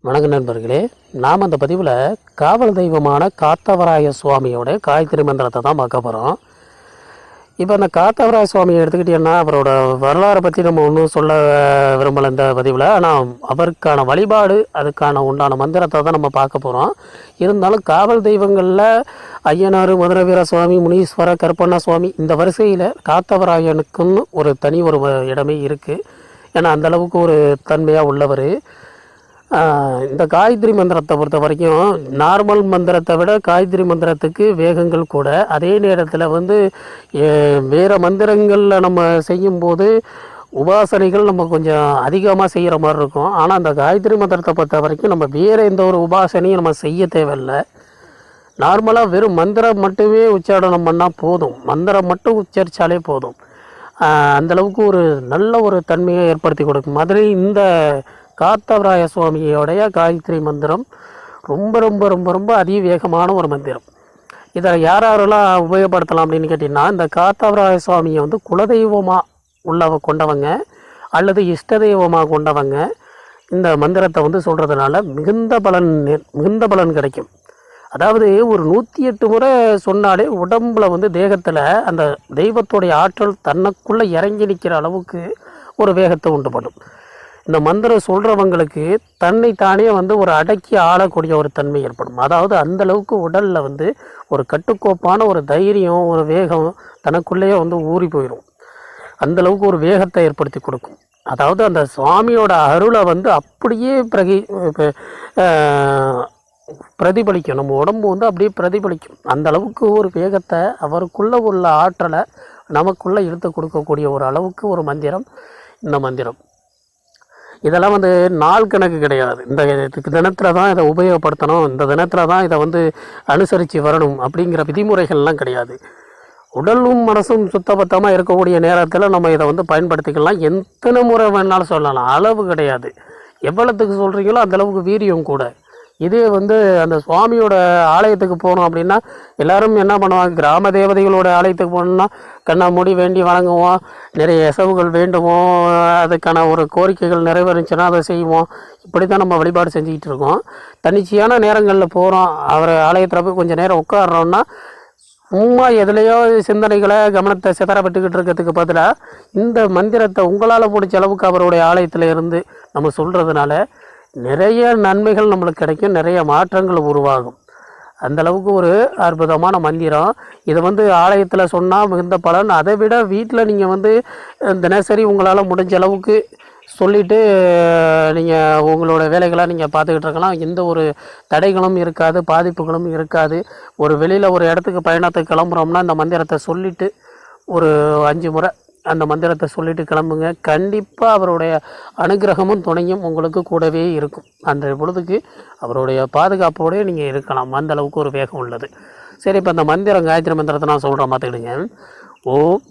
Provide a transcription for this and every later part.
வணக்க நண்பர்களே, நாம் அந்த பதிவில் காவல் தெய்வமான காத்தவராய சுவாமியோட காயத்ரி மந்திரத்தை தான் பார்க்க போகிறோம். இப்போ அந்த காத்தவராய சுவாமியை எடுத்துக்கிட்டீங்கன்னா அவரோட வரலாறை பற்றி நம்ம ஒன்றும் சொல்ல விரும்பலை இந்த பதிவில். ஆனால் அவருக்கான வழிபாடு, அதுக்கான உண்டான மந்திரத்தை தான் நம்ம பார்க்க போகிறோம். இருந்தாலும் காவல் தெய்வங்களில் ஐயனார், மதுரை வீர சுவாமி, முனீஸ்வர, கருப்பண்ணா சுவாமி இந்த வரிசையில் காத்தவராயனுக்குன்னு ஒரு தனி ஒரு இடமே இருக்குது. ஏன்னா அந்தளவுக்கு ஒரு தன்மையாக உள்ளவர். இந்த காயத்ரி மந்திரத்தை பொறுத்த வரைக்கும் நார்மல் மந்திரத்தை விட காயத்ரி மந்திரத்துக்கு வேகங்கள் கூட. அதே நேரத்தில் வேறு மந்திரங்களில் நம்ம செய்யும்போது உபாசனைகள் நம்ம கொஞ்சம் அதிகமாக செய்கிற மாதிரி இருக்கும். ஆனால் அந்த காயத்ரி மந்திரத்தை பொறுத்த வரைக்கும் நம்ம வேறு எந்த ஒரு உபாசனையும் நம்ம செய்ய தேவையில்லை. நார்மலாக வெறும் மந்திரம் மட்டுமே உச்சாரணம் பண்ணால் போதும், மந்திரம் மட்டும் உச்சரித்தாலே போதும். அந்தளவுக்கு ஒரு நல்ல ஒரு தன்மையை ஏற்படுத்தி கொடுக்கும். மாதிரி இந்த காத்தவராய சுவாமியோடைய காயத்ரி மந்திரம் ரொம்ப ரொம்ப ரொம்ப ரொம்ப அதிவேகமான ஒரு மந்திரம். இதை யாரெல்லாம் உபயோகப்படுத்தலாம் அப்படின்னு கேட்டிங்கன்னா, இந்த காத்தவராய சுவாமியை குலதெய்வமாக கொண்டவங்க அல்லது இஷ்ட தெய்வமாக கொண்டவங்க இந்த மந்திரத்தை சொல்கிறதுனால மிகுந்த பலன் கிடைக்கும். அதாவது ஒரு 108 முறை சொன்னாலே உடம்பில் தேகத்தில் அந்த தெய்வத்துடைய ஆற்றல் தன்னுக்குள்ளே இறங்கி நிற்கிற அளவுக்கு ஒரு வேகத்தை உண்டு பண்ணும். இந்த மந்திரம் சொல்கிறவங்களுக்கு தன்னைத்தானே ஒரு அடக்கி ஆளக்கூடிய ஒரு தன்மை ஏற்படும். அதாவது அந்தளவுக்கு உடலில் ஒரு கட்டுக்கோப்பான ஒரு தைரியம், ஒரு வேகம் தனக்குள்ளேயே ஊறி போயிடும். அந்தளவுக்கு ஒரு வேகத்தை ஏற்படுத்தி கொடுக்கும். அதாவது அந்த சுவாமியோட அருளை அப்படியே பிரதிபலிக்கும். நம்ம உடம்பு அப்படியே பிரதிபலிக்கும். அந்த அளவுக்கு ஒரு வேகத்தை, அவருக்குள்ளே உள்ள ஆற்றலை நமக்குள்ளே இழுத்து கொடுக்கக்கூடிய ஒரு அளவுக்கு ஒரு மந்திரம் இந்த மந்திரம். இதெல்லாம் நாள் கணக்கு கிடையாது. இந்த தினத்தில் தான் இதை உபயோகப்படுத்தணும், இந்த தினத்தில் தான் இதை அனுசரித்து வரணும் அப்படிங்கிற விதிமுறைகள்லாம் கிடையாது. உடலும் மனசும் சுத்தபத்தமாக இருக்கக்கூடிய நேரத்தில் நம்ம இதை பயன்படுத்திக்கலாம். எத்தனை முறை வேணாலும் சொல்லலாம், அளவு கிடையாது. எவ்வளோத்துக்கு சொல்கிறீங்களோ அந்தளவுக்கு வீரியம் கூட. இதே அந்த சுவாமியோட ஆலயத்துக்கு போகணும் அப்படின்னா எல்லோரும் என்ன பண்ணுவாங்க, கிராம தேவதைகளோட ஆலயத்துக்கு போகணுன்னா கண்ணா மூடி வேண்டி வணங்குவோம், நிறைய எசவுகள் வேண்டுவோம், அதுக்கான ஒரு கோரிக்கைகள் நிறைவேறுச்சுன்னா அதை செய்வோம். இப்படி தான் நம்ம வழிபாடு செஞ்சுக்கிட்டு இருக்கோம். தன்னிச்சையான நேரங்களில் போகிறோம், அவர் ஆலயத்தில் போய் கொஞ்சம் நேரம் உட்காடுறோன்னா சும்மா எதுலேயோ சிந்தனைகளை கவனத்தை சிதறப்பட்டுக்கிட்டு இருக்கிறதுக்கு பதிலாக இந்த மந்திரத்தை உங்களால் முடிச்ச அளவுக்கு அவருடைய ஆலயத்தில் இருந்து நம்ம சொல்கிறதுனால நிறைய நன்மைகள் நம்மளுக்கு கிடைக்கும், நிறைய மாற்றங்கள் உருவாகும். அந்தளவுக்கு ஒரு அற்புதமான மந்திரம். இதை ஆலயத்தில் சொன்னால் மிகுந்த பலன். அதை விட வீட்டில் நீங்கள் தினசரி உங்களால் முடிஞ்ச அளவுக்கு சொல்லிவிட்டு நீங்கள் உங்களோட வேலைகளை நீங்கள் பார்த்துக்கிட்டு இருக்கலாம். எந்த ஒரு தடைகளும் இருக்காது, பாதிப்புகளும் இருக்காது. ஒரு வெளியில் ஒரு இடத்துக்கு பயணத்துக்கு கிளம்புறோம்னா இந்த மந்திரத்தை சொல்லிவிட்டு ஒரு 5 முறை அந்த மந்திரத்தை சொல்லிவிட்டு கிளம்புங்க. கண்டிப்பாக அவருடைய அனுகிரகமும் துணையும் உங்களுக்கு கூடவே இருக்கும். அந்த பொழுதுக்கு அவருடைய பாதுகாப்போடய நீங்கள் இருக்கலாம். அந்த அளவுக்கு ஒரு வேகம் உள்ளது. சரி, இப்போ அந்த மந்திரம், காயத்ரி மந்திரத்தை நான் சொல்கிறேன், பார்த்துக்கிடுங்க. ஓம்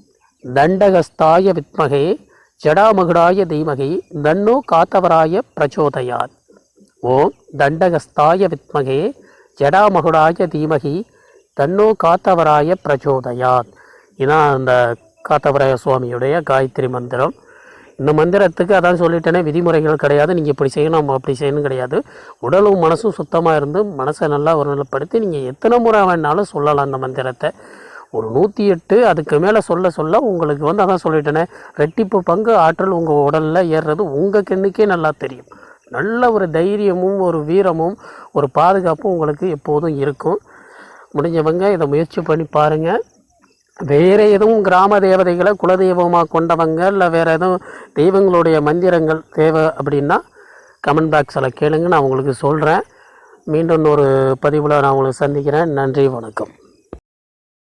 தண்டகஸ்தாய வித்மகே ஜடாமகுடாய தீமகி தன்னோ காத்தவராய பிரச்சோதயாத். ஓம் தண்டகஸ்தாய வித்மகே ஜடாமகுடாய தீமகி தன்னோ காத்தவராய பிரச்சோதயாத். இதுதான் அந்த காத்தவராய சுவாமியுடைய காயத்ரி மந்திரம். இந்த மந்திரத்துக்கு அதான் சொல்லிட்டேனே, விதிமுறைகள் கிடையாது. நீங்கள் இப்படி செய்யணும் அப்படி செய்யணும் கிடையாது. உடலும் மனசும் சுத்தமாக இருந்து மனசை நல்லா ஒரு நிலைப்படுத்தி நீங்கள் எத்தனை முறை வேணாலும் சொல்லலாம். அந்த மந்திரத்தை ஒரு 108 அதுக்கு மேலே சொல்ல உங்களுக்கு அதான் சொல்லிட்டேனே, ரெட்டிப்பு பங்கு ஆற்றல் உங்கள் உடலில் ஏறுறது உங்கள் கண்ணுக்கே நல்லா தெரியும். நல்ல ஒரு தைரியமும் ஒரு வீரமும் ஒரு பாதுகாப்பும் உங்களுக்கு எப்போதும் இருக்கும். முடிஞ்சவங்க இதை முயற்சி பண்ணி பாருங்கள். வேறு எதுவும் கிராம தேவதைகளை குலதெய்வமாக கொண்டவங்க இல்லை வேறு எதுவும் தெய்வங்களுடைய மந்திரங்கள் தேவை அப்படின்னா கமெண்ட் பாக்ஸில் கேளுங்க, நான் உங்களுக்கு சொல்கிறேன். மீண்டும் ஒரு பதிவில் நான் உங்களை சந்திக்கிறேன். நன்றி, வணக்கம்.